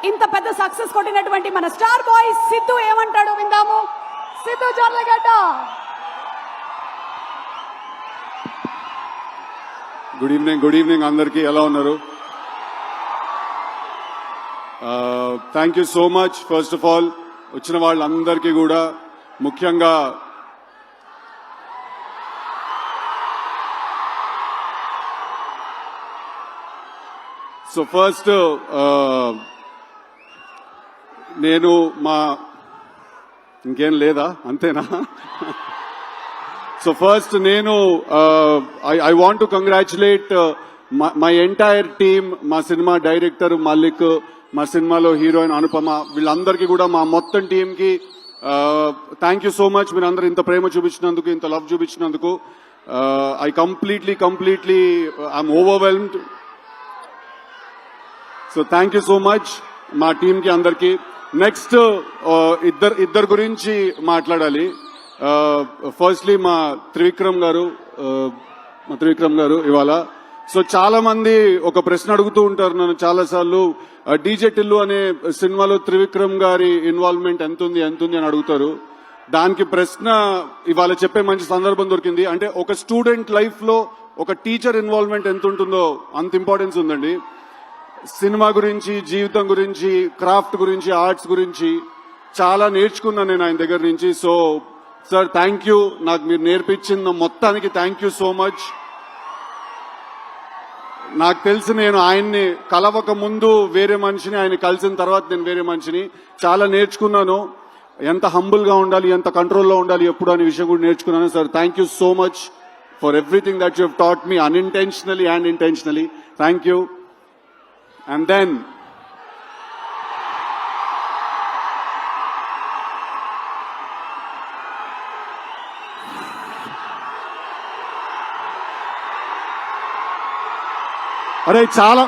ఇంత పెద్ద సక్సెస్ కొట్టినటువంటి మన స్టార్ బాయ్ సిద్ధు ఏమంటాడో విందాము. సిద్ధు జొర్లగడ్డ. గుడ్ ఈవినింగ్ అందరికీ. ఎలా ఉన్నారు? Thank you so much. First of all వచ్చిన వాళ్ళందరికీ కూడా, ముఖ్యంగా సో ఫస్ట్ నేను ఇంకేం లేదా, అంతేనా? సో ఫస్ట్ నేను I want to congratulate my entire team, మా సినిమా డైరెక్టర్ మల్లిక్, మా సినిమాలో హీరోయిన్ అనుపమ, వీళ్ళందరికీ కూడా, మా మొత్తం టీంకి థ్యాంక్ యూ సో మచ్. మీరు అందరూ ఇంత ప్రేమ చూపించినందుకు, ఇంత లవ్ చూపించినందుకు I completely I'm overwhelmed. So thank you so much మా టీంకి అందరికీ. నెక్స్ట్ ఇద్దరు గురించి మాట్లాడాలి. ఫస్ట్లీ మా త్రివిక్రమ్ గారు ఇవాళ. సో చాలా మంది ఒక ప్రశ్న అడుగుతూ ఉంటారు నన్ను చాలా సార్లు, డీజే టిల్లు అనే సినిమాలో త్రివిక్రమ్ గారి ఇన్వాల్వ్మెంట్ ఎంతుంది అని అడుగుతారు. దానికి ప్రశ్న ఇవాళ చెప్పే మంచి సందర్భం దొరికింది. అంటే ఒక స్టూడెంట్ లైఫ్ లో ఒక టీచర్ ఇన్వాల్వ్మెంట్ ఎంత ఉంటుందో అంత ఇంపార్టెన్స్ ఉందండి. సినిమా గురించి, జీవితం గురించి, క్రాఫ్ట్ గురించి, ఆర్ట్స్ గురించి చాలా నేర్చుకున్నాను నేను ఆయన దగ్గర నుంచి. సో సార్ థ్యాంక్ యూ, నాకు మీరు నేర్పించిన మొత్తానికి థ్యాంక్ యూ సో మచ్. నాకు తెలిసి నేను ఆయన్ని కలవక ముందు వేరే మనిషిని, ఆయన కలిసిన తర్వాత నేను వేరే మనిషిని. చాలా నేర్చుకున్నాను, ఎంత హంబుల్ గా ఉండాలి, ఎంత కంట్రోల్లో ఉండాలి ఎప్పుడు అనే విషయం కూడా నేర్చుకున్నాను. Sir thank you so much for everything that you have taught me, unintentionally and intentionally. Thank you. And then అరే చాలా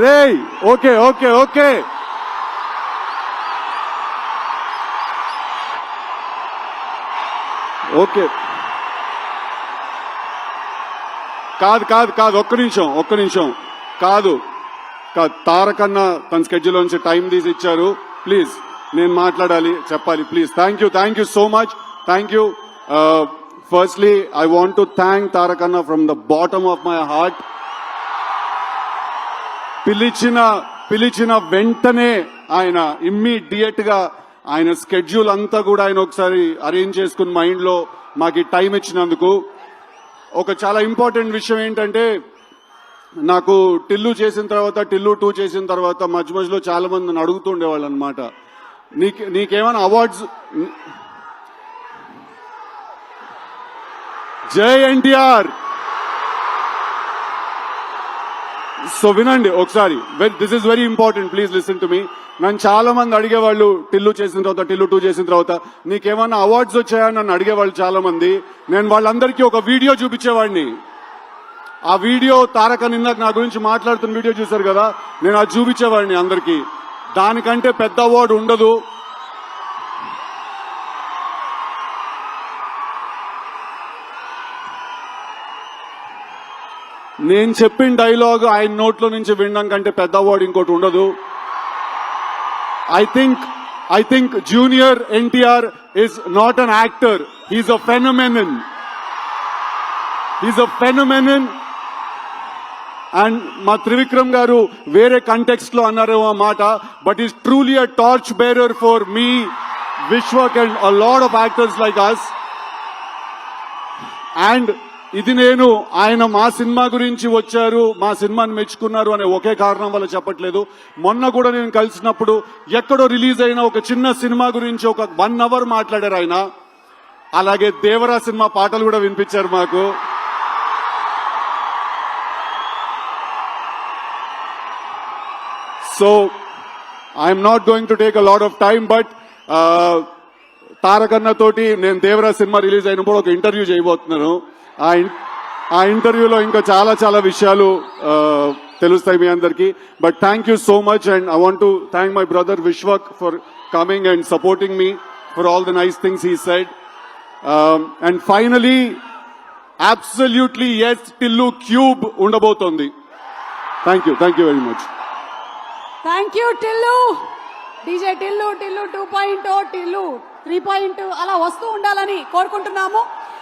రే ఓకే కాదు ఒక్క నిమిషం కాదు. తారకన్న తన స్కెడ్యూల్ నుంచి టైం తీసి ఇచ్చారు. ప్లీజ్ నేను మాట్లాడాలి, చెప్పాలి, please. Thank you so much. Thank you. Firstly I want to thank Tarakanna from the bottom of my heart. పిలిచిన వెంటనే ఆయన ఇమ్మీడియట్ గా ఆయన స్కెడ్యూల్ అంతా కూడా ఆయన ఒకసారి అరేంజ్ చేసుకుని మైండ్ లో మాకు టైం ఇచ్చినందుకు. ఒక చాలా ఇంపార్టెంట్ విషయం ఏంటంటే, నాకు టిల్లు 2 చేసిన తర్వాత మధ్యలో చాలా మంది నన్ను అడుగుతుండేవాళ్ళు అనమాట, నీకేమైనా అవార్డ్స్. జై ఎన్టీఆర్. సో వినండి ఒకసారి, this is very important, please listen to me. నన్ను చాలా మంది అడిగేవాళ్ళు టిల్లు 2 చేసిన తర్వాత నీకేమన్నా అవార్డ్స్ వచ్చాయని నన్ను అడిగేవాళ్ళు చాలా మంది. నేను వాళ్ళందరికీ ఒక వీడియో చూపించేవాడిని. ఆ వీడియో తారక నిన్న నా గురించి మాట్లాడుతున్న వీడియో చూశారు కదా, నేను అది చూపించేవాడిని అందరికీ. దానికంటే పెద్ద అవార్డు ఉండదు. నేను చెప్పిన డైలాగ్ ఆయన నోట్లో నుంచి వినడం కంటే పెద్ద అవార్డు ఇంకోటి ఉండదు. I think junior NTR is not an actor, he's a phenomenon. And మా త్రివిక్రమ్ గారు వేరే కంటెక్స్ట్ లో అన్నారేమో ఆ మాట, but is truly a torch bearer for me, Vishwak and a lot of actors like us. And ఇది నేను ఆయన మా సినిమా గురించి వచ్చారు, మా సినిమాని మెచ్చుకున్నారు అనే ఒకే కారణం వల్ల చెప్పట్లేదు. మొన్న కూడా నేను కలిసినప్పుడు ఎక్కడో రిలీజ్ అయిన ఒక చిన్న సినిమా గురించి ఒక 1 hour మాట్లాడారు ఆయన. అలాగే దేవరా సినిమా పాటలు కూడా వినిపించారు మాకు. So I am not going to take a lot of time, but తారకన్న తోటి నేను దేవరాజ్ సినిమా రిలీజ్ అయినప్పుడు ఒక ఇంటర్వ్యూ చేయబోతున్నాను. ఆ ఇంటర్వ్యూలో ఇంకా చాలా చాలా విషయాలు తెలుస్తాయి మీ అందరికి. But thank you so much and I want to thank my brother Vishwak for coming and supporting me for all the nice things he said. And finally absolutely yes Tillu cube ఉండబోతోంది. Thank you very much. Thank you Tillu. DJ Tillu 2.0 Tillu 3.0 అలా వస్తూ ఉండాలని కోరుకుంటున్నాము.